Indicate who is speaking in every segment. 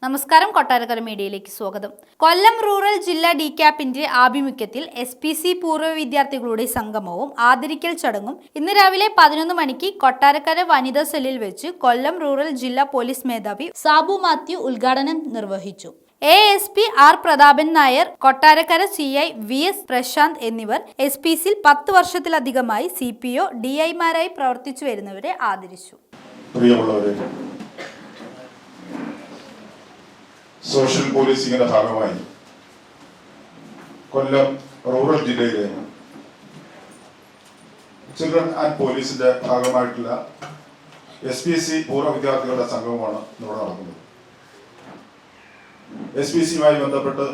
Speaker 1: നമസ്കാരം, കൊട്ടാരക്കര മീഡിയയിലേക്ക് സ്വാഗതം. കൊല്ലം റൂറൽ ജില്ലാ DCAPന്റെ ആഭിമുഖ്യത്തിൽ SPC പൂർവ്വ വിദ്യാർത്ഥികളുടെ സംഗമവും ആദരിക്കൽ ചടങ്ങും ഇന്ന് രാവിലെ 11 മണിക്ക് കൊട്ടാരക്കര വനിതാ സെല്ലിൽ വെച്ച് കൊല്ലം റൂറൽ ജില്ലാ പോലീസ് മേധാവി സാബു മാത്യു ഉദ്ഘാടനം നിർവഹിച്ചു. ASP R Prathapan Nair, Kottarakkara CI VS Prashant എന്നിവർ SPCയിൽ 10 വർഷത്തിലധികമായി CPO DIമാരായി പ്രവർത്തിച്ചു വരുന്നവരെ ആദരിച്ചു.
Speaker 2: സോഷ്യൽ പോലീസിംഗിന്റെ ഭാഗമായി കൊല്ലം റൂറൽ ജില്ലയിലെ ചിൽഡ്രൻ ആൻഡ് പോലീസിന്റെ ഭാഗമായിട്ടുള്ള SPC പൂർവ്വ വിദ്യാർത്ഥികളുടെ സംഗമമാണ് ഇവിടെ നടക്കുന്നത്. SPCയുമായി ബന്ധപ്പെട്ട്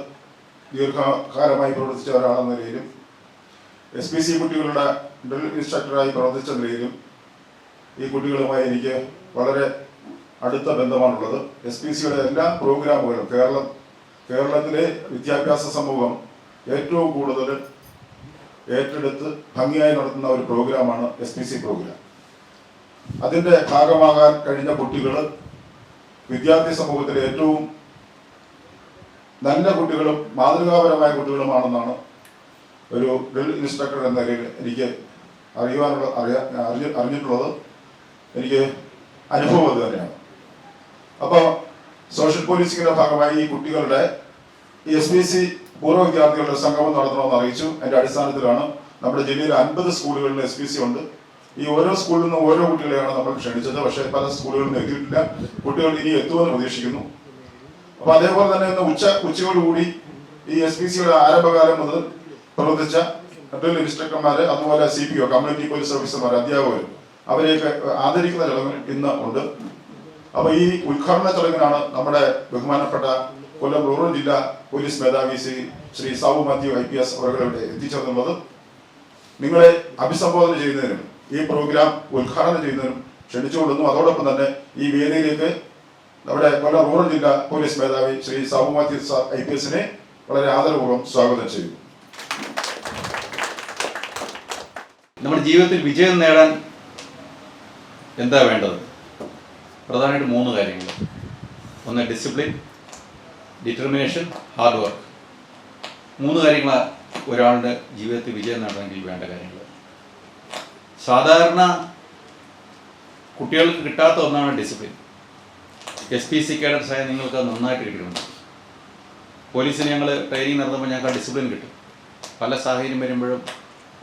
Speaker 2: ദീർഘകാലമായി പ്രവർത്തിച്ച ഒരാളെന്ന നിലയിലും SPC കുട്ടികളുടെ ഡ്രിൽ ഇൻസ്ട്രക്ടറായി പ്രവർത്തിച്ച നിലയിലും ഈ കുട്ടികളുമായി എനിക്ക് വളരെ അടുത്ത ബന്ധമാണുള്ളത്. SPCയുടെ എല്ലാ പ്രോഗ്രാമുകളും കേരളത്തിലെ വിദ്യാഭ്യാസ സമൂഹം ഏറ്റവും കൂടുതൽ ഏറ്റെടുത്ത് ഭംഗിയായി നടത്തുന്ന ഒരു പ്രോഗ്രാമാണ് SPC പ്രോഗ്രാം. അതിൻ്റെ ഭാഗമാകാൻ കഴിഞ്ഞ കുട്ടികൾ വിദ്യാർത്ഥി സമൂഹത്തിലെ ഏറ്റവും നല്ല കുട്ടികളും മാതൃകാപരമായ കുട്ടികളുമാണെന്നാണ് ഒരു ഡ്രിൽ ഇൻസ്ട്രക്ടർ എന്ന നിലയിൽ എനിക്ക് അറിഞ്ഞിട്ടുള്ളത്. എനിക്ക് അനുഭവം അത് തന്നെയാണ്. അപ്പോൾ സോഷ്യൽ പോലീസിംഗിന്റെ ഭാഗമായി ഈ കുട്ടികളുടെ SPC പൂർവ്വ വിദ്യാർത്ഥികളുടെ സംഗമം നടത്തണമെന്ന് അറിയിച്ചു. അതിന്റെ അടിസ്ഥാനത്തിലാണ് നമ്മുടെ ജില്ലയിൽ 50 സ്കൂളുകളിൽ SPC ഉണ്ട്. ഈ ഓരോ സ്കൂളിൽ നിന്നും ഓരോ കുട്ടികളെയാണ് നമ്മൾ ക്ഷണിച്ചത്. പക്ഷേ പല സ്കൂളുകളിലും എത്തിയിട്ടില്ല. കുട്ടികൾ ഇനി എത്തുമെന്ന് പ്രതീക്ഷിക്കുന്നു. അപ്പൊ അതേപോലെ തന്നെ ഇന്ന് ഉച്ചയോടുകൂടി ഈ SPCയുടെ ആരംഭകാലം മുതൽ പ്രവർത്തിച്ച ഡ്രിൽ ഇൻസ്ട്രക്ടർമാര്, അതുപോലെ CPO കമ്മ്യൂണിറ്റി പോലീസ് ഓഫീസർമാർ, അധ്യാപകർ, അവരെയൊക്കെ ആദരിക്കുന്ന ചടങ്ങ് ഇന്ന് ഉണ്ട്. അപ്പൊ ഈ ഉദ്ഘാടന ചടങ്ങിനാണ് നമ്മുടെ ബഹുമാനപ്പെട്ട കൊല്ലം റൂറൽ ജില്ലാ പോലീസ് മേധാവി ശ്രീ സാബു മാത്യു IPS അവരുടെ എത്തിച്ചേർന്നുള്ളത്. നിങ്ങളെ അഭിസംബോധന ചെയ്യുന്നതിനും ഈ പ്രോഗ്രാം ഉദ്ഘാടനം ചെയ്യുന്നതിനും ക്ഷണിച്ചുകൊള്ളുന്നു. അതോടൊപ്പം തന്നെ ഈ വേദിയിലേക്ക് നമ്മുടെ കൊല്ലം റൂറൽ ജില്ലാ പോലീസ് മേധാവി ശ്രീ സാബു മാത്യു IPSനെ വളരെ ആദരപൂർവ്വം സ്വാഗതം ചെയ്യുന്നു.
Speaker 3: നമ്മുടെ ജീവിതത്തിൽ വിജയം നേടാൻ എന്താ വേണ്ടത്? പ്രധാനമായിട്ട് 3 കാര്യങ്ങൾ. ഒന്ന് ഡിസിപ്ലിൻ, ഡിറ്റർമിനേഷൻ, ഹാർഡ് വർക്ക്. 3 കാര്യങ്ങളാണ് ഒരാളുടെ ജീവിതത്തിൽ വിജയം നേടണമെങ്കിൽ വേണ്ട കാര്യങ്ങൾ. സാധാരണ കുട്ടികൾക്ക് കിട്ടാത്ത ഒന്നാണ് ഡിസിപ്ലിൻ. SPC കേഡറ്റ്സായ നിങ്ങൾക്ക് നന്നായിട്ട് കിട്ടുന്നുണ്ട്. പോലീസിന് ഞങ്ങൾ ട്രെയിനിങ് നടത്തുമ്പോൾ ഞങ്ങൾക്ക് ഡിസിപ്ലിൻ കിട്ടും. പല സാഹചര്യം വരുമ്പോഴും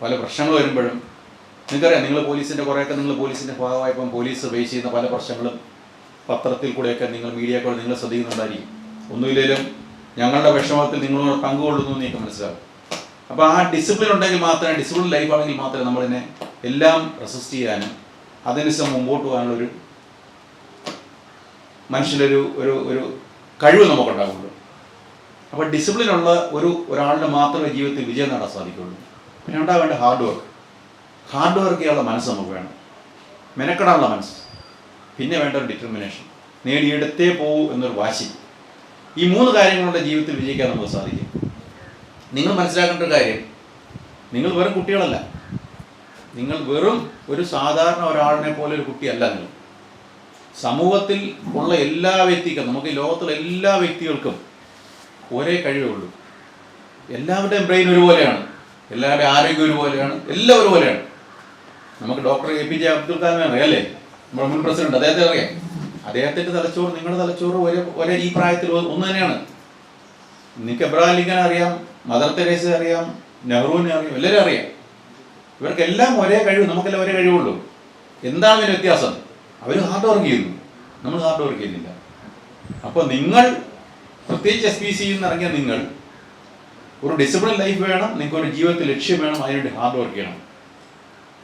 Speaker 3: പല പ്രശ്നങ്ങൾ വരുമ്പോഴും നിങ്ങൾക്കറിയാം, നിങ്ങൾ പോലീസിൻ്റെ ഭാഗമായപ്പം പോലീസ് ഫേസ് ചെയ്യുന്ന പല പ്രശ്നങ്ങളും പത്രത്തിൽ കൂടെയൊക്കെ നിങ്ങൾ മീഡിയ കൂടെ നിങ്ങൾ ശ്രദ്ധിക്കുന്നുണ്ടായിരിക്കും. ഒന്നുമില്ലെങ്കിലും ഞങ്ങളുടെ വിഷമത്തിൽ നിങ്ങളോട് പങ്കുകൊള്ളുന്നു എന്ന് എനിക്ക് മനസ്സിലാവും. അപ്പോൾ ആ ഡിസിപ്ലിൻ ഉണ്ടെങ്കിൽ മാത്രമേ, ഡിസിപ്ലിൻ ലൈഫാണെങ്കിൽ മാത്രമേ നമ്മളിനെ എല്ലാം റെസിസ്റ്റ് ചെയ്യാനും അതിനുശേഷം മുമ്പോട്ട് പോകാനുള്ളൊരു മനുഷ്യൻ്റെ ഒരു കഴിവ് നമുക്കുണ്ടാകുള്ളൂ. അപ്പോൾ ഡിസിപ്ലിനുള്ള ഒരാളുടെ മാത്രമേ ജീവിതത്തിൽ വിജയം നേടാൻ സാധിക്കുള്ളൂ. പിന്നെ ഉണ്ടാവേണ്ട ഹാർഡ് വർക്ക് ചെയ്യാനുള്ള മനസ്സ് നമുക്ക് വേണം, മെനക്കെടാനുള്ള മനസ്സ്. പിന്നെ വേണ്ട ഒരു ഡിറ്റർമിനേഷൻ, നേടിയെടുത്തേ പോകൂ എന്നൊരു വാശി. ഈ 3 കാര്യങ്ങളുടെ ജീവിതത്തിൽ വിജയിക്കാൻ നമുക്ക് സാധിക്കും. നിങ്ങൾ മനസ്സിലാക്കേണ്ട ഒരു കാര്യം, നിങ്ങൾ വെറും കുട്ടികളല്ല. നിങ്ങൾ വെറും ഒരു സാധാരണ ഒരാളിനെ പോലെ ഒരു കുട്ടിയല്ല. നിങ്ങൾ സമൂഹത്തിൽ ഉള്ള എല്ലാ വ്യക്തിക്കും, നമുക്ക് ഈ ലോകത്തുള്ള എല്ലാ വ്യക്തികൾക്കും ഒരേ കഴിവേ ഉള്ളൂ. എല്ലാവരുടെയും ബ്രെയിൻ ഒരുപോലെയാണ്, എല്ലാവരുടെയും ആരോഗ്യം ഒരുപോലെയാണ്, എല്ലാം ഒരുപോലെയാണ്. നമുക്ക് ഡോക്ടർ APJ അബ്ദുൽ കലാമിനെ അറിയാം, അല്ലേ? നമ്മുടെ മുൻ പ്രസിഡന്റ്, അദ്ദേഹത്തെ അറിയാം. അദ്ദേഹത്തിൻ്റെ തലച്ചോറ് നിങ്ങളുടെ തലച്ചോറ് ഒരേ ഈ പ്രായത്തിൽ ഒന്ന് തന്നെയാണ്. നിങ്ങൾക്ക് എബ്രഹാം ലിങ്കനെ അറിയാം, മദർ തെരേസ അറിയാം, നെഹ്റുവിനെ അറിയാം, എല്ലാവരും അറിയാം. ഇവർക്കെല്ലാം ഒരേ കഴിവ്, നമുക്കെല്ലാം ഒരേ കഴിവുള്ളൂ. എന്താണ് ഇതിന് വ്യത്യാസം? അവർ ഹാർഡ് വർക്ക് ചെയ്യുന്നു, നമ്മൾ ഹാർഡ് വർക്ക് ചെയ്യുന്നില്ല. അപ്പോൾ നിങ്ങൾ പ്രത്യേകിച്ച് SPCയിൽ നിന്ന് ഇറങ്ങിയ നിങ്ങൾ ഒരു ഡിസിപ്ലിൻ ലൈഫ് വേണം, നിങ്ങൾക്കൊരു ജീവിതത്തിൽ ലക്ഷ്യം വേണം, അതിനുവേണ്ടി ഹാർഡ് വർക്ക് ചെയ്യണം.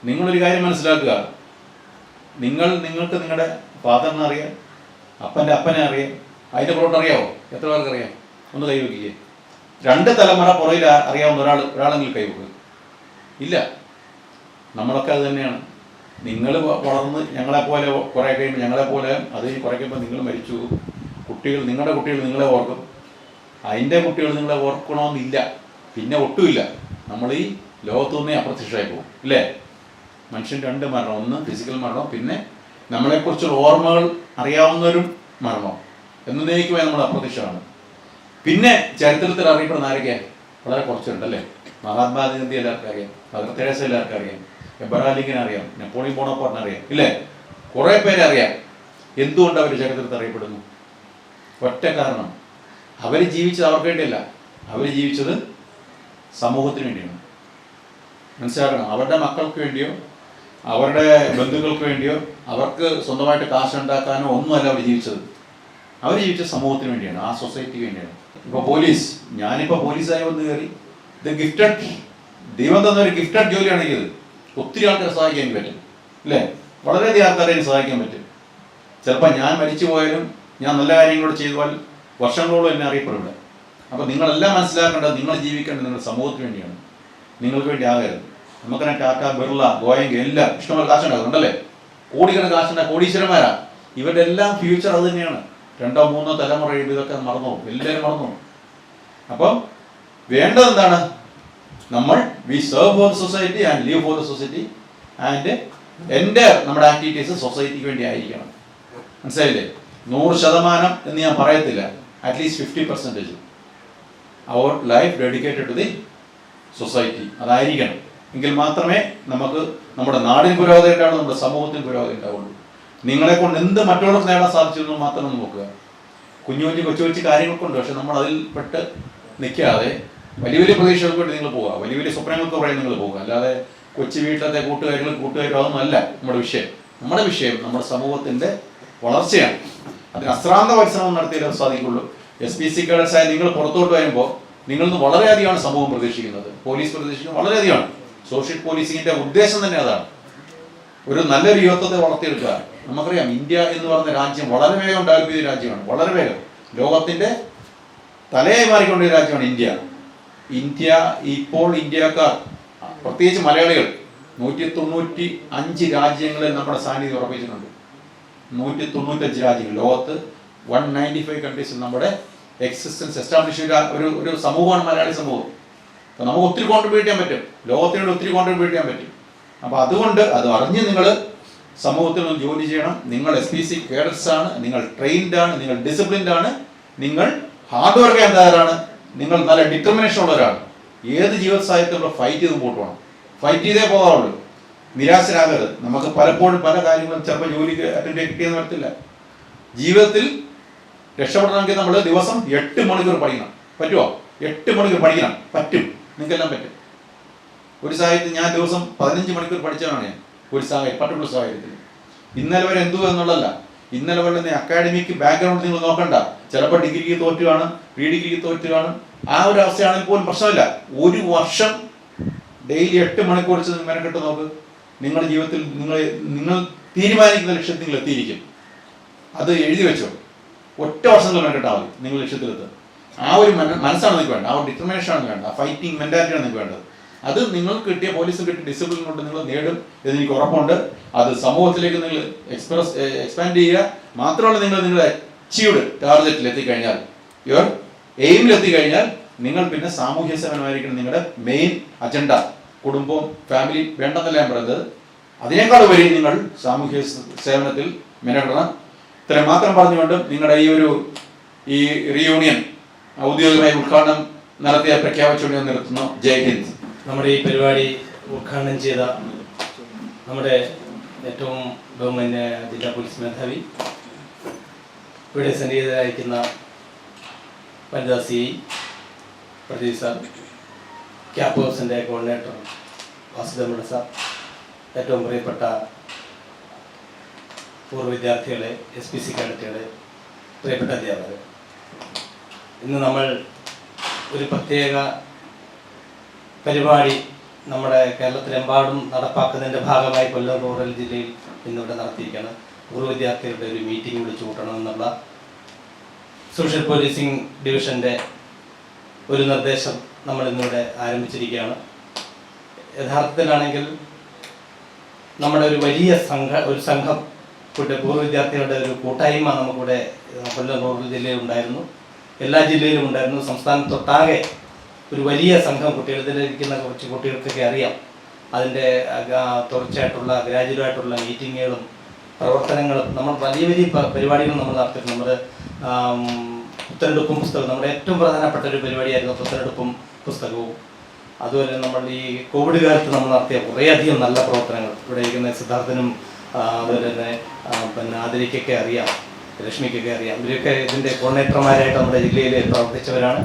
Speaker 3: നിങ്ങളൊരു കാര്യം മനസ്സിലാക്കുക, നിങ്ങൾക്ക് നിങ്ങളുടെ ഫാദറിനെ അറിയാം, അപ്പൻ്റെ അപ്പനെ അറിയാം, അതിൻ്റെ പുറത്ത് അറിയാമോ? എത്ര പേർക്ക് അറിയാം? ഒന്ന് കൈവയ്ക്കുക. 2 തലമുറ പുറകിൽ അറിയാവുന്ന ഒരാളെങ്കിലും കൈവയ്ക്കുക. ഇല്ല, നമ്മളൊക്കെ അത് തന്നെയാണ്. നിങ്ങൾ വളർന്ന് ഞങ്ങളെപ്പോലെ കുറേ കഴിയുമ്പോൾ ഞങ്ങളെപ്പോലെ അത് കുറേ കഴിയുമ്പോൾ നിങ്ങൾ മരിച്ചു. നിങ്ങളുടെ കുട്ടികൾ നിങ്ങളെ ഓർക്കും, അതിൻ്റെ കുട്ടികൾ നിങ്ങളെ ഓർക്കണമെന്നില്ല. പിന്നെ ഒട്ടുമില്ല, നമ്മൾ ഈ ലോകത്തുനിന്നേ അപ്രത്യക്ഷമായി പോകും, ഇല്ലേ? മനുഷ്യൻ 2 മരണം, ഒന്ന് ഫിസിക്കൽ മരണം, പിന്നെ നമ്മളെക്കുറിച്ചുള്ള ഓർമ്മകൾ അറിയാവുന്നവരും മരണം. എന്നേക്കുമായി നമ്മൾ അപ്രത്യക്ഷമാണ്. പിന്നെ ചരിത്രത്തിൽ അറിയപ്പെടുന്ന ആരൊക്കെയാണ്? വളരെ കുറച്ചുണ്ടല്ലേ. മഹാത്മാഗാന്ധി എല്ലാവർക്കും അറിയാം, മദർ തെരേസ എല്ലാവർക്കും അറിയാം, എബ്രഹാം ലിങ്കൻ അറിയാം, നെപ്പോളിയൻ ബോണപ്പാർട്ടിനെ അറിയാം, ഇല്ലേ? കുറേ പേരെ അറിയാം. എന്തുകൊണ്ട് അവർ ചരിത്രത്തിൽ അറിയപ്പെടുന്നു? ഒറ്റ കാരണം, അവർ ജീവിച്ചത് അവർക്ക് വേണ്ടിയല്ല, അവർ ജീവിച്ചത് സമൂഹത്തിന് വേണ്ടിയാണ്. മനസ്സിലാക്കണം. അവരുടെ മക്കൾക്ക് വേണ്ടിയോ അവരുടെ ബന്ധുക്കൾക്ക് വേണ്ടിയോ അവർക്ക് സ്വന്തമായിട്ട് കാശുണ്ടാക്കാനോ ഒന്നുമല്ല അവർ ജീവിച്ചത്. അവർ ജീവിച്ചത് സമൂഹത്തിന് വേണ്ടിയാണ്, ആ സൊസൈറ്റിക്ക് വേണ്ടിയാണ്. ഇപ്പോൾ പോലീസ്, ഞാനിപ്പോൾ പോലീസായി വന്ന് കയറി, ഇത് ഗിഫ്റ്റഡ്, ദൈവം തന്ന ഒരു ഗിഫ്റ്റഡ് ജോലിയാണെങ്കിൽ ഇത് ഒത്തിരി ആൾക്കാരെ സഹായിക്കാൻ പറ്റും, അല്ലേ? വളരെയധികം ആൾക്കാരെ സഹായിക്കാൻ പറ്റും. ചിലപ്പോൾ ഞാൻ മരിച്ചു പോയാലും ഞാൻ നല്ല കാര്യങ്ങളോട് ചെയ്താൽ വർഷങ്ങളോളം എന്നെ അറിയപ്പെടില്ല. അപ്പോൾ നിങ്ങളെല്ലാം മനസ്സിലാക്കേണ്ടത്, നിങ്ങൾ ജീവിക്കേണ്ടത് നിങ്ങളുടെ സമൂഹത്തിന് വേണ്ടിയാണ്, നിങ്ങൾക്ക് വേണ്ടി ആകരുത്. നമുക്കെന്നെ ടാറ്റ, ബിർള, ഗോയങ്ക എല്ലാം ഇഷ്ടംപോലെ കാശുണ്ടാകുന്നുണ്ടല്ലേ, കോടിക്കണക്കിന് കാശുണ്ടാകും, കോടീശ്വരന്മാരാ. ഇവരുടെ എല്ലാം ഫ്യൂച്ചർ അത് തന്നെയാണ്. 2 or 3 തലമുറ ഇതൊക്കെ മറന്നു, എല്ലാവരും മറന്നു. അപ്പം വേണ്ടത് എന്താണ്? നമ്മൾ we serve for the society and leave for the society and നമ്മുടെ ആക്ടിവിറ്റീസ് സൊസൈറ്റിക്ക് വേണ്ടി ആയിരിക്കണം. മനസ്സിലായില്ലേ? 100% എന്ന് ഞാൻ പറയത്തില്ല, അറ്റ്ലീസ്റ്റ് 50% അവർ life dedicated to the society അതായിരിക്കണം. എങ്കിൽ മാത്രമേ നമുക്ക് നമ്മുടെ നാടിന് പുരോഗതി ഉണ്ടാവുള്ളൂ, നമ്മുടെ സമൂഹത്തിന് പുരോഗതി ഉണ്ടാവുള്ളൂ. നിങ്ങളെ കൊണ്ട് എന്ത് മറ്റുള്ളവർക്ക് നേടാൻ സാധിച്ചു മാത്രം നോക്കുക. കൊച്ചു കൊച്ചു കാര്യങ്ങൾക്കുണ്ട്, പക്ഷെ നമ്മൾ അതിൽ പെട്ട് നിൽക്കാതെ വലിയ വലിയ പ്രതീക്ഷകൾക്ക് വേണ്ടി നിങ്ങൾ പോവുക, വലിയ വലിയ സ്വപ്നങ്ങൾക്ക് പുറകെ നിങ്ങൾ പോവുക. അല്ലാതെ കൊച്ചു വീട്ടിലത്തെ കൂട്ടുകാരും അതൊന്നുമല്ല നമ്മുടെ വിഷയം. നമ്മുടെ വിഷയം നമ്മുടെ സമൂഹത്തിന്റെ വളർച്ചയാണ്. അതിന് അശ്രാന്ത പരിശ്രമം നടത്തിയാലേ സാധിക്കുള്ളൂ. SPC കേഡറ്റ്സായി നിങ്ങൾ പുറത്തോട്ട് വരുമ്പോൾ നിങ്ങളിൽ നിന്ന് വളരെയധികമാണ് സമൂഹം പ്രതീക്ഷിക്കുന്നത്, പോലീസ് പ്രതീക്ഷിക്കുന്നത് വളരെയധികമാണ്. സോഷ്യൽ പോലീസിങ്ങിന്റെ ഉദ്ദേശം തന്നെ അതാണ്, ഒരു നല്ലൊരു യുവത്വത്തെ വളർത്തിയെടുക്കുക. നമുക്കറിയാം, ഇന്ത്യ എന്ന് പറയുന്ന രാജ്യം വളരെ വേഗം ഡെവലപ്പ് ചെയ്ത രാജ്യമാണ്, വളരെ വേഗം ലോകത്തിന്റെ തലയായി മാറിക്കൊണ്ട രാജ്യമാണ് ഇന്ത്യ. ഇപ്പോൾ ഇന്ത്യക്കാർ, പ്രത്യേകിച്ച് മലയാളികൾ, 195 രാജ്യങ്ങളിൽ നമ്മുടെ സാന്നിധ്യം ഉറപ്പിച്ചിട്ടുണ്ട്. 195 രാജ്യങ്ങൾ, ലോകത്ത് 195 കൺട്രീസിൽ നമ്മുടെ എക്സിസ്റ്റൻസ് എസ്റ്റാബ്ലിഷ് ചെയ്ത ഒരു സമൂഹമാണ് മലയാളി സമൂഹം. അപ്പോൾ നമുക്ക് ഒത്തിരി കോൺട്രിബ്യൂട്ട് ചെയ്യാൻ പറ്റും, ലോകത്തിനോട് ഒത്തിരി കോൺട്രിബ്യൂട്ട് ചെയ്യാൻ പറ്റും. അപ്പോൾ അതുകൊണ്ട് അത് അറിഞ്ഞ് നിങ്ങൾ സമൂഹത്തിൽ നിന്ന് ജോലി ചെയ്യണം. നിങ്ങൾ SPC കേഡറ്റ്സ് ആണ്, നിങ്ങൾ ട്രെയിൻഡ് ആണ്, നിങ്ങൾ ഡിസിപ്ലിൻഡ് ആണ്, നിങ്ങൾ ഹാർഡ് വർക്ക് ചെയ്യാൻ തയ്യാറാണ്, നിങ്ങൾ നല്ല ഡിറ്റർമിനേഷൻ ഉള്ളവരാണ്. ഏത് ജീവിത സാഹചര്യത്തിലുള്ള ഫൈറ്റ് ചെയ്ത് മുമ്പോട്ട് പോകണം, ഫൈറ്റ് ചെയ്തേ പോകാറുള്ളൂ. നിരാശരാകരുത്. നമുക്ക് പലപ്പോഴും പല കാര്യങ്ങളും ചിലപ്പോൾ ജോലിക്ക് അറ്റൻഡ് കിട്ടിയെന്ന് വരത്തില്ല. ജീവിതത്തിൽ രക്ഷപ്പെടണമെങ്കിൽ നമ്മൾ ദിവസം 8 മണിക്കൂർ പഠിക്കണം. പറ്റുമോ? 8 മണിക്കൂർ പഠിക്കണം. പറ്റും, നിങ്ങൾക്കെല്ലാം പറ്റും. ഒരു സാഹചര്യത്തിൽ ഞാൻ ദിവസം 15 മണിക്കൂർ പഠിച്ചതാണ് ഞാൻ, ഒരു പർട്ടിക്കുലർ സാഹചര്യത്തിൽ. ഇന്നലെ വരെ എന്തു എന്നുള്ളതല്ല, ഇന്നലെ വരെ അക്കാഡമിക് ബാക്ക്ഗ്രൗണ്ട് നിങ്ങൾ നോക്കണ്ട. ചിലപ്പോൾ ഡിഗ്രിക്ക് തോറ്റ് കാണും, പ്രീ ഡിഗ്രിക്ക് തോറ്റ് കാണും. ആ ഒരു അവസ്ഥയാണെങ്കിൽ പോലും പ്രശ്നമില്ല. ഒരു വർഷം ഡെയിലി 8 മണിക്കൂർ വെച്ച് മെനക്കെട്ട് നോക്ക്. നിങ്ങളുടെ ജീവിതത്തിൽ നിങ്ങൾ തീരുമാനിക്കുന്ന ലക്ഷ്യത്തിൽ നിങ്ങൾ എത്തിയിരിക്കും. അത് എഴുതി വെച്ചോ. ഒറ്റ വർഷങ്ങൾ മെനക്കെട്ടാൽ മതി നിങ്ങൾ ലക്ഷ്യത്തിലെത്തുക. ആ ഒരു മനസ്സാണ് നിങ്ങൾക്ക് വേണ്ടത്, ആ ഒരു ഡിറ്റർമിനേഷനാണ് വേണ്ടത്, ആ ഫൈറ്റിംഗ് മെന്റാലിറ്റിയാണ് നിങ്ങൾക്ക് വേണ്ടത്. അത് നിങ്ങൾക്ക് കിട്ടിയ പോലീസും കിട്ടിയ ഡിസിപ്ലിൻ കൊണ്ട് നിങ്ങൾ നേടും എന്നെനിക്ക് ഉറപ്പുണ്ട്. അത് സമൂഹത്തിലേക്ക് നിങ്ങൾ എക്സ്പാൻഡ് ചെയ്യുക. മാത്രമല്ല, നിങ്ങൾ അച്ചീവ്ഡ് ടാർഗറ്റിൽ എത്തിക്കഴിഞ്ഞാൽ, യുവർ എയിമിലെത്തിക്കഴിഞ്ഞാൽ നിങ്ങൾ പിന്നെ സാമൂഹ്യ സേവനമായിരിക്കണം നിങ്ങളുടെ മെയിൻ അജണ്ട. കുടുംബവും ഫാമിലി വേണ്ടെന്നല്ല ഞാൻ പറയുന്നത്, അതിനേക്കാൾ ഉപരി നിങ്ങൾ സാമൂഹ്യ സേവനത്തിൽ മെനക്കെടണം. ഇത്രയും മാത്രം പറഞ്ഞുകൊണ്ട് നിങ്ങളുടെ ഈ റീയൂണിയൻ ഔദ്യോഗികമായി ഉദ്ഘാടനം നടത്തിയ പ്രഖ്യാപിച്ചുകൊണ്ട് നിർത്തുന്നു. ജയ് ഹിന്ദ്.
Speaker 4: നമ്മുടെ ഈ പരിപാടി ഉദ്ഘാടനം ചെയ്ത നമ്മുടെ ഏറ്റവും ബഹുമാന്യ ജില്ലാ പോലീസ് മേധാവി, ഇവിടെ സന്നിഹിതരായിരിക്കുന്ന വനിതാ CI പ്രദീപ് സാർ, ക്യാമ്പ് ഹൗസിൻ്റെ കോർഡിനേറ്റർ വാസുദേവൻ സാർ, ഏറ്റവും പ്രിയപ്പെട്ട പൂർവ്വ വിദ്യാർത്ഥികളെ, SPC കേഡറ്റുകളെ, പ്രിയപ്പെട്ട അധ്യാപകർ, ഇന്ന് നമ്മൾ ഒരു പ്രത്യേക പരിപാടി നമ്മുടെ കേരളത്തിലെമ്പാടും നടപ്പാക്കുന്നതിൻ്റെ ഭാഗമായി കൊല്ലം റൂറൽ ജില്ലയിൽ ഇന്നിവിടെ നടത്തിയിരിക്കുകയാണ്. പൂർവ്വ വിദ്യാർത്ഥികളുടെ ഒരു മീറ്റിംഗ് വിളിച്ചു കൂട്ടണമെന്നുള്ള സോഷ്യൽ പോലീസിംഗ് ഡിവിഷൻ്റെ ഒരു നിർദ്ദേശം നമ്മൾ ഇന്നിവിടെ ആരംഭിച്ചിരിക്കുകയാണ്. യഥാർത്ഥത്തിലാണെങ്കിൽ നമ്മുടെ ഒരു വലിയ സംഘം പൂർവ്വ വിദ്യാർത്ഥികളുടെ ഒരു കൂട്ടായ്മ നമുക്കിവിടെ കൊല്ലം റൂറൽ ജില്ലയിൽ ഉണ്ടായിരുന്നു, എല്ലാ ജില്ലയിലും ഉണ്ടായിരുന്നു. സംസ്ഥാനത്തൊട്ടാകെ ഒരു വലിയ സംഘം കുട്ടികളിരിക്കുന്ന കുറച്ച് കുട്ടികൾക്കൊക്കെ അറിയാം. അതിൻ്റെ തുടർച്ചയായിട്ടുള്ള ഗ്രാജുവലായിട്ടുള്ള മീറ്റിങ്ങുകളും പ്രവർത്തനങ്ങളും നമ്മൾ വലിയ വലിയ പരിപാടികൾ നമ്മൾ നടത്തിയിട്ടുണ്ട്. നമ്മുടെ പുത്തനെടുപ്പും പുസ്തകവും നമ്മുടെ ഏറ്റവും പ്രധാനപ്പെട്ട ഒരു പരിപാടിയായിരുന്നു പുത്തനെടുപ്പും പുസ്തകവും. അതുപോലെ നമ്മൾ ഈ കോവിഡ് കാലത്ത് നമ്മൾ നടത്തിയ കുറേയധികം നല്ല പ്രവർത്തനങ്ങൾ ഇവിടെ ഇരിക്കുന്ന സിദ്ധാർത്ഥനും അതുപോലെ തന്നെ ആതിരയ്ക്കൊക്കെ അറിയാം, ലക്ഷ്മിക്കൊക്കെ അറിയാം. ഇവരൊക്കെ ഇതിൻ്റെ കോർഡിനേറ്റർമാരായിട്ട് നമ്മുടെ ജില്ലയിൽ പ്രവർത്തിച്ചവരാണ്.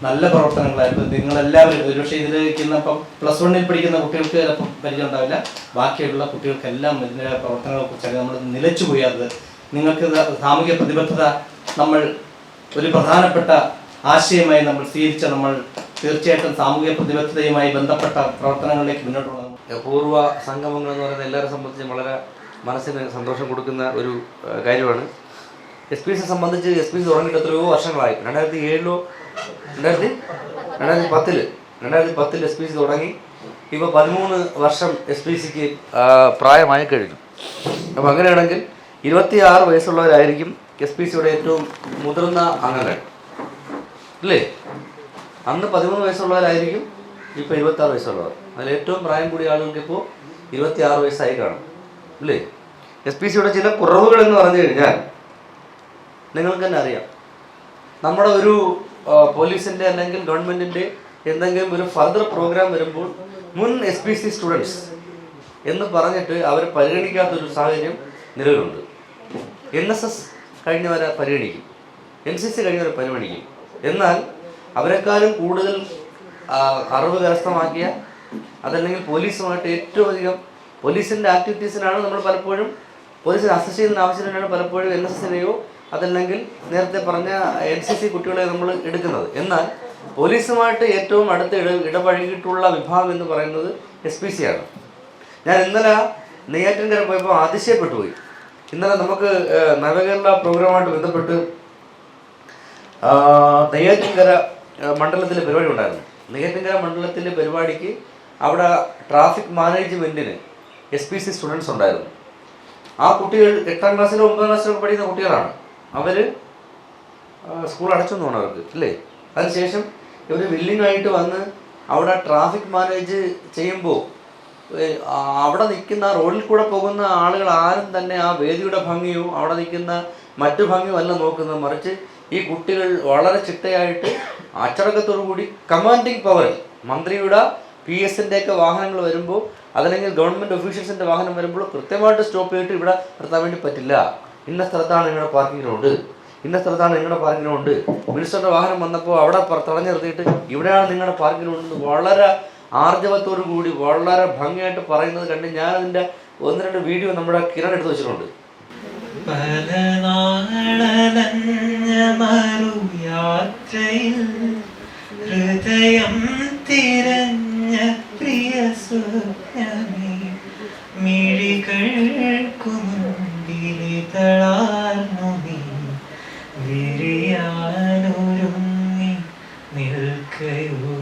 Speaker 4: നല്ല പ്രവർത്തനങ്ങളായിരുന്നു. നിങ്ങളെല്ലാവരും ഒരുപക്ഷെ ഇതിലിരിക്കുന്ന ഇപ്പം +1 പഠിക്കുന്ന കുട്ടികൾക്ക് ചിലപ്പം പരിചയം ഉണ്ടാവില്ല, ബാക്കിയുള്ള കുട്ടികൾക്കെല്ലാം ഇതിൻ്റെ പ്രവർത്തനങ്ങളെ കുറിച്ചൊക്കെ നമ്മൾ നിലച്ചുപോയി. അത് നിങ്ങൾക്ക് സാമൂഹ്യ പ്രതിബദ്ധത നമ്മൾ ഒരു പ്രധാനപ്പെട്ട ആശയമായി നമ്മൾ സ്വീകരിച്ച നമ്മൾ തീർച്ചയായിട്ടും സാമൂഹ്യ പ്രതിബദ്ധതയുമായി ബന്ധപ്പെട്ട പ്രവർത്തനങ്ങളിലേക്ക് മുന്നോട്ട് പോകണം.
Speaker 5: പൂർവ്വ സംഗമങ്ങൾ എന്ന് പറയുന്നത് എല്ലാവരെ സംബന്ധിച്ചും വളരെ മനസ്സിന് സന്തോഷം കൊടുക്കുന്ന ഒരു കാര്യമാണ്. SPC സംബന്ധിച്ച് SPC തുടങ്ങിയിട്ട് എത്രയോ വർഷങ്ങളായി. 2010 SPC തുടങ്ങി. ഇപ്പോൾ 13 വർഷം SPCക്ക് പ്രായമായി കഴിഞ്ഞു. അപ്പോൾ അങ്ങനെയാണെങ്കിൽ 26 വയസ്സുള്ളവരായിരിക്കും SPCയുടെ ഏറ്റവും മുതിർന്ന അംഗങ്ങൾ അല്ലേ? അന്ന് 13 വയസ്സുള്ളവരായിരിക്കും ഇപ്പോൾ 26 വയസ്സുള്ളവർ. അതിൽ ഏറ്റവും പ്രായം കൂടിയ ആളുകൾക്ക് ഇപ്പോൾ 26 വയസ്സായി കാണും അല്ലേ? SPCയുടെ ചില കുറവുകൾ എന്ന് പറഞ്ഞു കഴിഞ്ഞാൽ നിങ്ങൾക്ക് തന്നെ അറിയാം. നമ്മുടെ ഒരു പോലീസിൻ്റെ അല്ലെങ്കിൽ ഗവൺമെൻറ്റിൻ്റെ എന്തെങ്കിലും ഒരു ഫർദർ പ്രോഗ്രാം വരുമ്പോൾ മുൻ SPC സ്റ്റുഡൻസ് എന്ന് പറഞ്ഞിട്ട് അവർ പരിഗണിക്കാത്തൊരു സാഹചര്യം നിലവിലുണ്ട്. NSS കഴിഞ്ഞവരെ പരിഗണിക്കും, NCC കഴിഞ്ഞവരെ പരിഗണിക്കും. എന്നാൽ അവരെക്കാളും കൂടുതൽ അറിവ് കരസ്ഥമാക്കിയ അതല്ലെങ്കിൽ പോലീസുമായിട്ട് ഏറ്റവും അധികം പോലീസിൻ്റെ ആക്ടിവിറ്റീസിനാണ് നമ്മൾ പലപ്പോഴും പോലീസിനെ അസസ് ചെയ്യുന്നതിന് ആവശ്യത്തിനാണ് പലപ്പോഴും NSSനെയോ അതല്ലെങ്കിൽ നേരത്തെ പറഞ്ഞ NCC കുട്ടികളെ നമ്മൾ എടുക്കുന്നത്. എന്നാൽ പോലീസുമായിട്ട് ഏറ്റവും അടുത്ത് ഇടപഴകിയിട്ടുള്ള വിഭാഗം എന്ന് പറയുന്നത് SPC ആണ്. ഞാൻ ഇന്നലെ നെയ്യാറ്റിൻകര പോയപ്പോൾ അതിശയപ്പെട്ടു പോയി. ഇന്നലെ നമുക്ക് നവകേരള പ്രോഗ്രാമായിട്ട് ബന്ധപ്പെട്ട് നെയ്യാറ്റിൻകര മണ്ഡലത്തിലെ പരിപാടി ഉണ്ടായിരുന്നു. നെയ്യാറ്റിൻകര മണ്ഡലത്തിലെ പരിപാടിക്ക് അവിടെ ട്രാഫിക് മാനേജ്മെൻറ്റിന് SPC സ്റ്റുഡൻസ് ഉണ്ടായിരുന്നു. ആ കുട്ടികൾ 8ാം ക്ലാസ്സിലോ 9ാം ക്ലാസ്സിലോ പഠിക്കുന്ന കുട്ടികളാണ്. അവർ സ്കൂൾ അടച്ചെന്ന് തോന്നുന്നു അവർക്ക് അല്ലേ? അതിനുശേഷം ഇവർ വില്ലിങ്ങായിട്ട് വന്ന് അവിടെ ട്രാഫിക് മാനേജ് ചെയ്യുമ്പോൾ അവിടെ നിൽക്കുന്ന റോഡിൽ കൂടെ പോകുന്ന ആളുകൾ ആരും തന്നെ ആ വേദിയുടെ ഭംഗിയോ അവിടെ നിൽക്കുന്ന മറ്റു ഭംഗിയോ അല്ല നോക്കുന്നത്. മറിച്ച് ഈ കുട്ടികൾ വളരെ ചിട്ടയായിട്ട് അച്ചടക്കത്തോടു കൂടി കമാൻഡിങ് പവറിൽ മന്ത്രിയുടെ PS-ൻ്റെ ഒക്കെ വാഹനങ്ങൾ വരുമ്പോൾ അതല്ലെങ്കിൽ ഗവൺമെൻറ് ഒഫീഷ്യൽസിൻ്റെ വാഹനം വരുമ്പോൾ കൃത്യമായിട്ട് സ്റ്റോപ്പ് ചെയ്തിട്ട് ഇവിടെ നിർത്താൻ വേണ്ടി പറ്റില്ല. ഇന്ന സ്ഥലത്താണ് നിങ്ങളുടെ പാർക്കിംഗ് റോഡ്, ഇന്ന സ്ഥലത്താണ് നിങ്ങളുടെ പാർക്കിംഗ് റോഡ്. മിനിസ്റ്ററുടെ വാഹനം വന്നപ്പോൾ അവിടെ തടഞ്ഞു നിർത്തിയിട്ട് ഇവിടെയാണ് നിങ്ങളുടെ പാർക്കിംഗ് റോഡ് വളരെ ആർജവത്തോടു കൂടി വളരെ ഭംഗിയായിട്ട് പറയുന്നത് കണ്ട് ഞാൻ അതിൻ്റെ 1-2 വീഡിയോ നമ്മുടെ കിരൺ എടുത്ത് വെച്ചിട്ടുണ്ട്.
Speaker 6: പല നാളലഞ്ഞ മറുയാത്രയിൽ ഹൃദയം തിരഞ്ഞ പ്രിയ സ്വപ്നമേ മിഴികൾക്കു മുൻപിലെ തളാർന്നു നീ വിരിയാനൊരുങ്ങി നിൽക്കയോ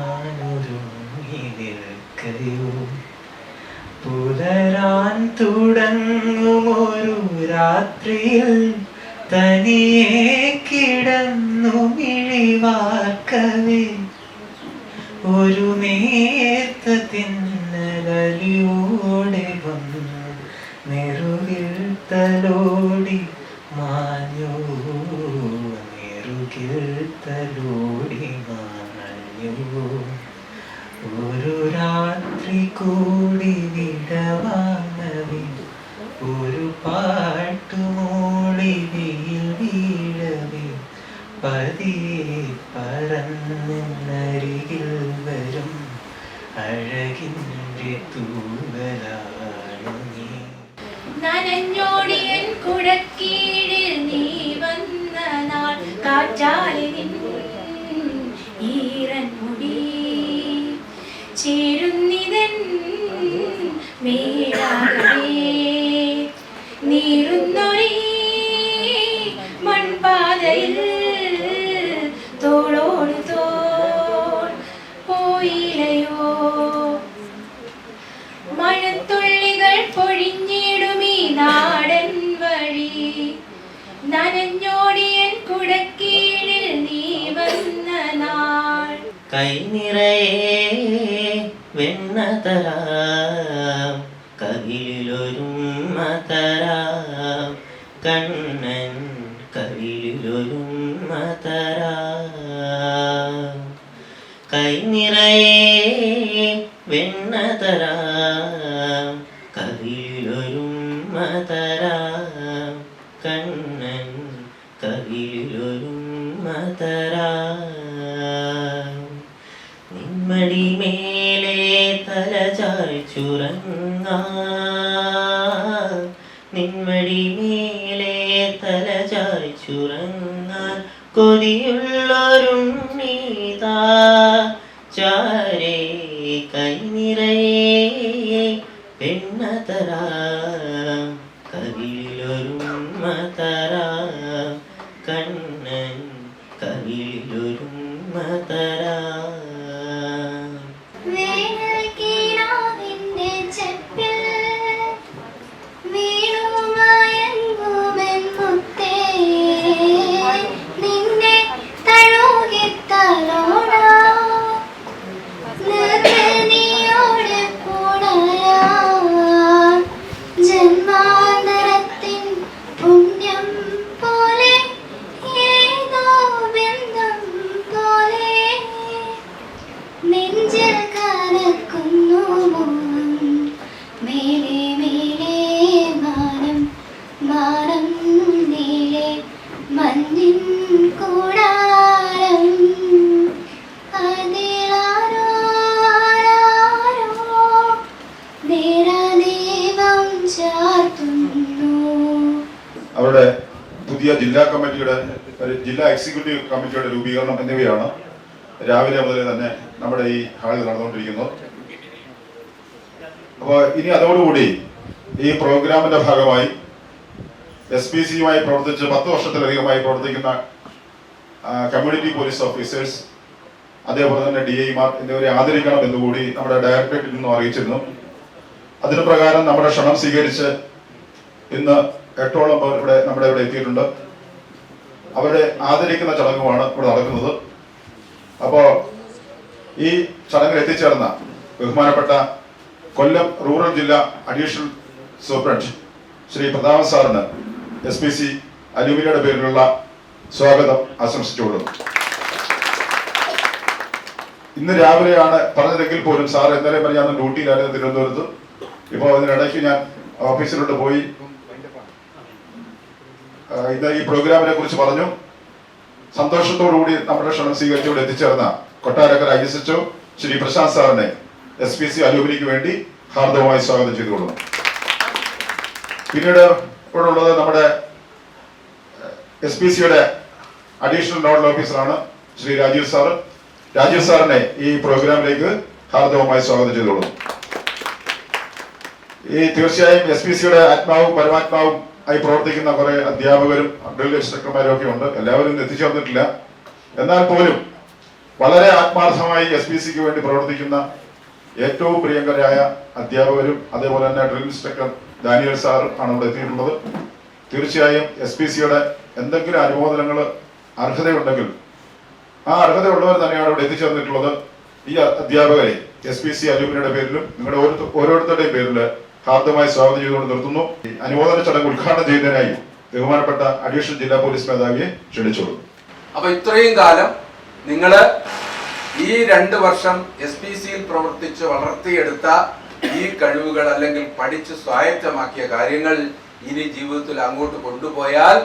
Speaker 6: വിരിയാനൊരുങ്ങി നിൽക്കയോ പുലരാൻ തുടങ്ങുമൊരു രാത്രിയിൽ തനിയെ കിടന്നു മിഴിവാർക്കവേ ഒരു നേർത്ത തിന്നലലിയോടെ വന്നു നെറുകിൽ തലോടി മാഞ്ഞു നെറുകിൽ തലോടി മാഞ്ഞു ഒരു രാത്രി കൂടി വിടവാങ്ങവേ ഒരു പാട്ടുമൂളി വെയിൽ വീഴവേ പതിയെ പറന്നരികിൽ വരും അഴകിൻ്റെ തൂവലാണു നീ.
Speaker 7: നനഞ്ഞോടിയൻ കുടക്കീഴിൽ നീ വന്ന നാൾ കാറ്റാലെ നിൻ ഈറൻ മുടി ചേരുന്നിതൻ മേടാകവേ നീറുന്നൊരീ മൺപാതയിൽ തോളോട് തോൾ പോയിലയോ മഴത്തുള്ളികൾ പൊഴിഞ്ഞിടുമീ നാടൻ വഴി നനഞ്ഞോടിയൻ കുടക്കീഴിൽ നീ വന്ന നാൾ.
Speaker 6: കൈ നിറയെ വെണ്ണ തരാം കവിളിലൊരുമ്മ തരാം കണ്ണൻ കവിളിലൊരുമ തരാം കൈ നിറയെ വെണ്ണ തരാം കവിളിലൊരുമ തരാം കണ്ണൻ കവിളിലൊരുമ തരാം നിന്മടി മേലെ തല ചായ്ച്ചുറങ്ങാൻ നിന്മടി മേലെ തല ചായ്ച്ചുറങ്ങാൻ കൊതിയുള്ളൊരുണ്ണീതാ ചാരേ കൈ നിറയെ പെണ്ണ തരാം കവിളിലൊരുമ തരാം കണ്ണൻ കവിളിലൊരുമ തരാം
Speaker 8: വേനൽക്കിനാവിന്റെ ചെപ്പിൽ വീണുമയങ്ങുമെൻ മുത്തേ നിന്നെ തഴുകിത്തലോടാം നിർവൃതിയോടെ പുണരാം ജന്മാന്തരത്തിൻ പുണ്യം പോലെ ഏതോ ബന്ധം പോലെ നെഞ്ചിൽ കനക്കുന്നു മേലെ മേലെ മാനം മാനം നീളെ മഞ്ഞിൻ കൂടാരം അതിലാരോ ആരാരോ നേരദീപം ചാർത്തുന്നു.
Speaker 2: അവരുടെ പുതിയ ജില്ലാ കമ്മിറ്റിയുടെ ജില്ലാ എക്സിക്യൂട്ടീവ് കമ്മിറ്റിയുടെ രൂപീകരണം എന്നിവയാണ് രാവിലെ മുതൽ തന്നെ നമ്മുടെ ഈ ഹാളിൽ നടന്നുകൊണ്ടിരിക്കുന്നത്. അപ്പോൾ ഇനി അതോടുകൂടി ഈ പ്രോഗ്രാമിന്റെ ഭാഗമായി SPCയുമായി പ്രവർത്തിച്ച് 10 വർഷത്തിലധികമായി പ്രവർത്തിക്കുന്ന കമ്മ്യൂണിറ്റി പോലീസ് ഓഫീസേഴ്സ് അതേപോലെ തന്നെ DIമാർ എന്നിവരെ ആദരിക്കണം എന്നുകൂടി നമ്മുടെ ഡയറക്ടറേറ്റിൽ നിന്നും അറിയിച്ചിരുന്നു. അതിന് പ്രകാരം നമ്മുടെ ക്ഷണം സ്വീകരിച്ച് ഇന്ന് 8ഓളം പേർ ഇവിടെ എത്തിയിട്ടുണ്ട്. അവരെ ആദരിക്കുന്ന ചടങ്ങുമാണ് ഇവിടെ നടക്കുന്നത്. അപ്പോൾ ഈ ചടങ്ങിൽ എത്തിച്ചേർന്ന ബഹുമാനപ്പെട്ട കൊല്ലം റൂറൽ ജില്ലാ അഡീഷണൽ സൂപ്രണ്ട് ശ്രീ പ്രതാപൻ സാറിന് SPC അലൂമിനിയുടെ പേരിലുള്ള സ്വാഗതം ആശംസിച്ചുകൊള്ളുന്നു. ഇന്ന് രാവിലെയാണ് പറഞ്ഞതെങ്കിൽ പോലും സാർ ഇന്നലെ ഞാൻ ഡ്യൂട്ടിയിലായിരുന്നു തിരുവനന്തപുരത്ത്. ഇപ്പോൾ അതിനിടയ്ക്ക് ഞാൻ ഓഫീസിലോട്ട് പോയി ഇന്ന് ഈ പ്രോഗ്രാമിനെ കുറിച്ച് പറഞ്ഞു. സന്തോഷത്തോടുകൂടി നമ്മുടെ ക്ഷണം സ്വീകരിച്ച് ഇവിടെ എത്തിച്ചേർന്ന കൊട്ടാരക്കര ISHO ശ്രീ പ്രശാന്ത് സാറിനെ SPC അലൂമിനിക്ക് വേണ്ടി ഹാർദവമായി സ്വാഗതം ചെയ്തുകൊള്ളുന്നു. പിന്നീട് ഇവിടെ ഉള്ളത് നമ്മുടെ SPCയുടെ അഡീഷണൽ നോഡൽ ഓഫീസറാണ് ശ്രീ രാജീവ് സാർ. രാജീവ് സാറിനെ ഈ പ്രോഗ്രാമിലേക്ക് ഹാർദവമായി സ്വാഗതം ചെയ്തുകൊള്ളുന്നു. ഈ തീർച്ചയായും SPCയുടെ ആത്മാവും പരമാത്മാവും ആയി പ്രവർത്തിക്കുന്ന കുറെ അധ്യാപകരും ഡ്രിൽ ഇൻസ്ട്രക്ടർമാരും ഒക്കെ ഉണ്ട്. എല്ലാവരും എത്തിച്ചേർന്നിട്ടില്ല. എന്നാൽ പോലും വളരെ ആത്മാർത്ഥമായി SPCക്ക് വേണ്ടി പ്രവർത്തിക്കുന്ന ഏറ്റവും പ്രിയങ്കരായ അധ്യാപകരും അതേപോലെ തന്നെ ഡ്രിൽ ഇൻസ്ട്രക്ടർ ഡാനിയൽ സാർ ആണ് ഇവിടെ എത്തിയിട്ടുള്ളത്. തീർച്ചയായും SPCയുടെ എന്തെങ്കിലും അനുമോദനങ്ങൾ അർഹതയുണ്ടെങ്കിൽ ആ അർഹതയുള്ളവർ തന്നെയാണ് ഇവിടെ എത്തിച്ചേർന്നിട്ടുള്ളത്. ഈ അധ്യാപകരെ SPC അലൂമിനിയുടെ പേരിലും നിങ്ങളുടെ ഓരോരുത്തരുടെയും പേരിൽ ഹാർദമായി സ്വാഗതം ചെയ്തുകൊണ്ട് നിർത്തുന്നു. അനുമോദന ചടങ്ങ് ഉദ്ഘാടനം ചെയ്യുന്നതിനായി ബഹുമാനപ്പെട്ട അഡീഷണൽ ജില്ലാ പോലീസ് മേധാവിയെ ക്ഷണിച്ചോളൂ.
Speaker 9: അപ്പൊ ഇത്രയും കാലം നിങ്ങള് ഈ 2 വർഷം SPCയിൽ പ്രവർത്തിച്ച് വളർത്തിയെടുത്ത ഈ കഴിവുകൾ അല്ലെങ്കിൽ പഠിച്ച് സ്വായത്തമാക്കിയ കാര്യങ്ങൾ ഇനി ജീവിതത്തിൽ അങ്ങോട്ട് കൊണ്ടുപോയാൽ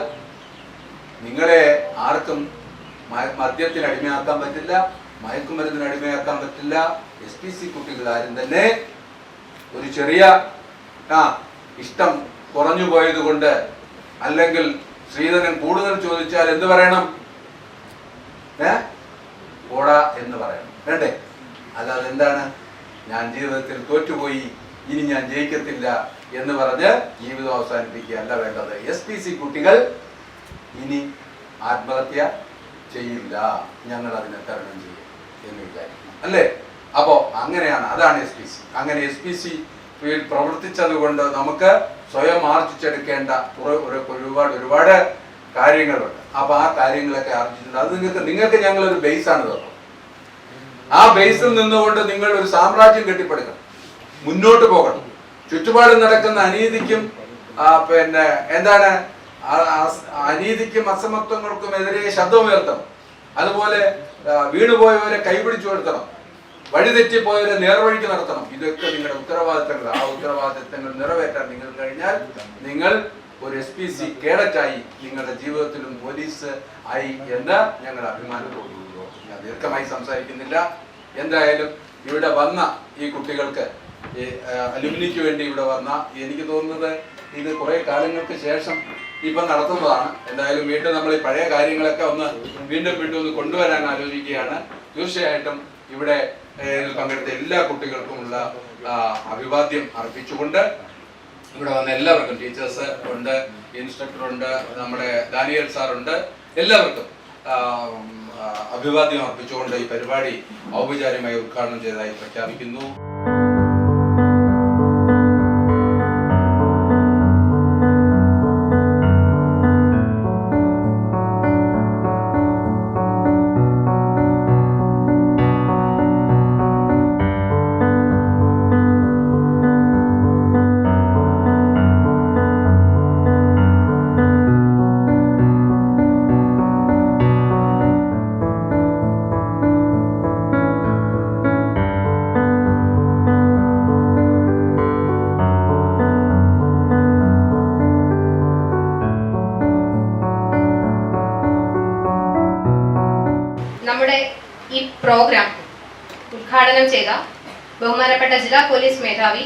Speaker 9: നിങ്ങളെ ആർക്കും മദ്യത്തിന് അടിമയാക്കാൻ പറ്റില്ല, മയക്കുമരുന്നിന് അടിമയാക്കാൻ പറ്റില്ല. SPC കുട്ടികൾ ആരും തന്നെ ഒരു ചെറിയ ഇഷ്ടം കുറഞ്ഞു പോയത് കൊണ്ട് അല്ലെങ്കിൽ ശ്രീധരൻ കൂടുതൽ ചോദിച്ചാൽ എന്ത് പറയണം? ഓടാ എന്ന് പറയണം, വേണ്ടേ? അല്ലാതെ എന്താണ് ഞാൻ ജീവിതത്തിൽ തോറ്റുപോയി ഇനി ഞാൻ ജയിക്കത്തില്ല എന്ന് പറഞ്ഞ് ജീവിതം അവസാനിപ്പിക്കുകയല്ല വേണ്ടത്. SPC കുട്ടികൾ ഇനി ആത്മഹത്യ ചെയ്യില്ല, ഞങ്ങൾ അതിനെ തരണം ചെയ്യും എന്ന് വിചാരിക്കണം, അല്ലേ? അപ്പോൾ അങ്ങനെയാണ്, അതാണ് SPC. അങ്ങനെ SPC പ്രവർത്തിച്ചത് കൊണ്ട് നമുക്ക് സ്വയം ആർജിച്ചെടുക്കേണ്ട ഒരുപാട് കാര്യങ്ങളുണ്ട്. അപ്പൊ ആ കാര്യങ്ങളൊക്കെ ആർജിച്ചിട്ടുണ്ട്. അത് നിങ്ങൾക്ക് ഞങ്ങളൊരു ബേസാണ് തന്നത്. ആ ബേസിൽ നിന്നുകൊണ്ട് നിങ്ങൾ ഒരു സാമ്രാജ്യം കെട്ടിപ്പടുക്കണം, മുന്നോട്ട് പോകണം. ചുറ്റുപാടും നടക്കുന്ന അനീതിക്കും പിന്നെ എന്താണ് അനീതിക്കും അസമത്വങ്ങൾക്കും എതിരെ ശബ്ദമുയർത്തണം. അതുപോലെ വീണുപോയവരെ കൈപിടിച്ചു വരുത്തണം, വഴിതെറ്റിപ്പോയവരെ നേർവഴിക്ക് നടത്തണം. ഇതൊക്കെ നിങ്ങളുടെ ഉത്തരവാദിത്തങ്ങൾ. ആ ഉത്തരവാദിത്തങ്ങൾ നിറവേറ്റാൻ നിങ്ങൾ കഴിഞ്ഞാൽ നിങ്ങൾ ഒരു SPC കേഡറ്റായി നിങ്ങളുടെ ജീവിതത്തിലും പോലീസ് ആയി എന്ന് ഞങ്ങൾ അഭിമാനത്തോടുകൂടി. ഞാൻ ദീർഘമായി സംസാരിക്കുന്നില്ല. എന്തായാലും ഇവിടെ വന്ന ഈ കുട്ടികൾക്ക്, അലുമിനിക്ക് വേണ്ടി ഇവിടെ വന്ന, എനിക്ക് തോന്നുന്നത് ഇത് കുറെ കാലങ്ങൾക്ക് ശേഷം ഇപ്പം നടത്തുന്നതാണ്. എന്തായാലും വീണ്ടും നമ്മൾ ഈ പഴയ കാര്യങ്ങളൊക്കെ വീണ്ടും ഒന്ന് കൊണ്ടുവരാൻ ആലോചിക്കുകയാണ്. തീർച്ചയായിട്ടും ഇവിടെ പങ്കെടുത്ത എല്ലാ കുട്ടികൾക്കുമുള്ള അഭിവാദ്യം അർപ്പിച്ചുകൊണ്ട് ഇവിടെ വന്ന എല്ലാവർക്കും, ടീച്ചേഴ്സ് ഉണ്ട്, ഇൻസ്ട്രക്ടർ ഉണ്ട്, നമ്മുടെ ദാനിയൽ സാറുണ്ട്, എല്ലാവർക്കും അഭിവാദ്യം അർപ്പിച്ചുകൊണ്ട് ഈ പരിപാടി ഔപചാരികമായി ഉദ്ഘാടനം ചെയ്തതായി പ്രഖ്യാപിക്കുന്നു.
Speaker 7: നമ്മുടെ ഈ പ്രോഗ്രാം ഉദ്ഘാടനം ചെയ്ത ബഹുമാനപ്പെട്ട ജില്ലാ പോലീസ് മേധാവി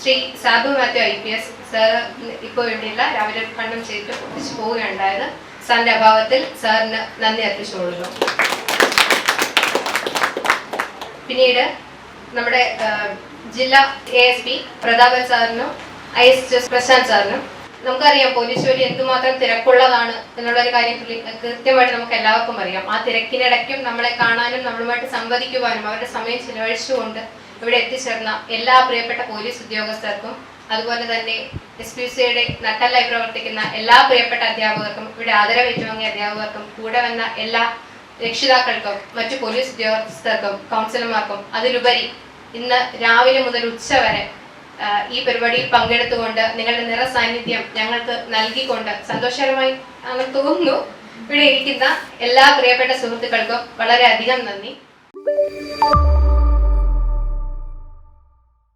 Speaker 7: ശ്രീ സാബു മാത്യു IPS സാർ ഇപ്പോൾ വേണ്ടിയില്ല, രാവിലെ ഉദ്ഘാടനം ചെയ്തിട്ട് തിരിച്ചു പോവുകയുണ്ടായത്. സാറിന്റെ അഭാവത്തിൽ സാറിന് നന്ദി അർപ്പിച്ചുകൊള്ളുന്നു. പിന്നീട് നമ്മുടെ ജില്ലാ ASP പ്രതാപൻ സാറിനും ISHS പ്രശാന്ത് സാറിനും, നമുക്കറിയാം പോലീസ് ജോലി എന്തുമാത്രം തിരക്കുള്ളതാണ് എന്നുള്ളൊരു കാര്യം കൃത്യമായിട്ട് നമുക്ക് എല്ലാവർക്കും അറിയാം. ആ തിരക്കിനിടയ്ക്കും നമ്മളെ കാണാനും നമ്മളുമായിട്ട് സംവദിക്കുവാനും അവരുടെ സമയം ചിലവഴിച്ചുകൊണ്ട് ഇവിടെ എത്തിച്ചേർന്ന എല്ലാ പ്രിയപ്പെട്ട പോലീസ് ഉദ്യോഗസ്ഥർക്കും, അതുപോലെ തന്നെ SPCയുടെ നട്ടലായി പ്രവർത്തിക്കുന്ന എല്ലാ പ്രിയപ്പെട്ട അധ്യാപകർക്കും, ഇവിടെ ആദരവേറ്റുവാങ്ങിയ അധ്യാപകർക്കും, കൂടെ വന്ന എല്ലാ രക്ഷിതാക്കൾക്കും, മറ്റു പോലീസ് ഉദ്യോഗസ്ഥർക്കും, കൗൺസിലർമാർക്കും, അതിലുപരി ഇന്ന് രാവിലെ മുതൽ ഉച്ച വരെ ഈ പരിപാടിയിൽ പങ്കെടുത്തുകൊണ്ട് നിങ്ങളുടെ നിറസാന്നിധ്യം ഞങ്ങൾക്ക് നൽകിക്കൊണ്ട് സന്തോഷകരമായി അങ്ങനെ തോന്നുന്നു. ഇവിടെ ഇരിക്കുന്ന എല്ലാ പ്രിയപ്പെട്ട സുഹൃത്തുക്കൾക്കും വളരെയധികം നന്ദി.